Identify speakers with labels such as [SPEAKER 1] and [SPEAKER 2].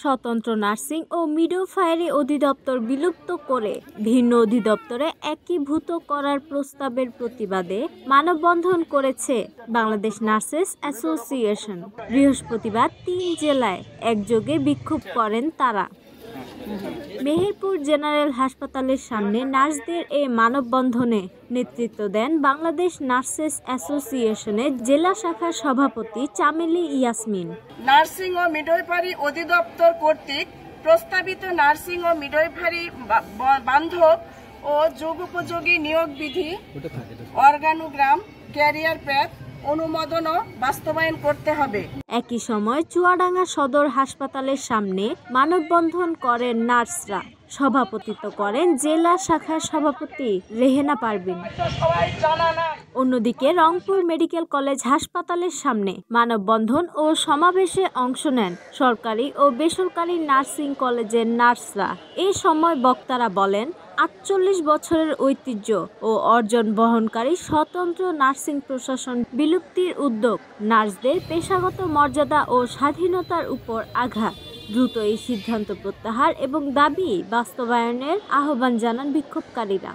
[SPEAKER 1] স্বতন্ত্র নার্সিং ও মিডওয়াইফারি অধিদপ্তর বিলুপ্ত করে ভিন্ন অধিদপ্তরে একীভূত করার প্রস্তাবের প্রতিবাদে মানববন্ধন করেছে বাংলাদেশ নার্সেস অ্যাসোসিয়েশন। বৃহস্পতিবার ৩ জেলায় একযোগে বিক্ষোভ করেন তারা। মেহেরপুর জেনারেল হাসপাতালের সামনে নার্সদের এই মানববন্ধনে নেতৃত্ব দেন বাংলাদেশ নার্সেস অ্যাসোসিয়েশনের জেলা শাখার সভাপতি চামেলি ইয়াসমিন।
[SPEAKER 2] নার্সিং ও মিডওয়াইফারি অধিদপ্তর কর্তৃক প্রস্তাবিত নার্সিং ও মিডওয়াইফারি বান্ধব ও যুগোপযোগী নিয়োগ বিধি, অর্গানোগ্রাম, ক্যারিয়ার প্যাথ অনুমোদনও বাস্তবায়ন করতে হবে।
[SPEAKER 1] একই সময় চুয়াডাঙ্গা সদর হাসপাতালের সামনে মানববন্ধন করেন নার্সরা। সভাপতিত্ব করেন জেলা শাখার সভাপতি রেহেনা পারভিন। অন্যদিকে রংপুর মেডিকেল কলেজ হাসপাতালের সামনে মানববন্ধন ও সমাবেশে অংশ নেন সরকারি ও বেসরকারি নার্সিং কলেজের নার্সরা। এই সময় বক্তারা বলেন, ৪৮ বছরের ঐতিহ্য ও অর্জন বহনকারী স্বতন্ত্র নার্সিং প্রশাসন বিলুপ্তির উদ্যোগ নার্সদের পেশাগত মর্যাদা ও স্বাধীনতার উপর আঘাত। দ্রুত এই সিদ্ধান্ত প্রত্যাহার এবং দাবি বাস্তবায়নের আহ্বান জানান বিক্ষোভকারীরা।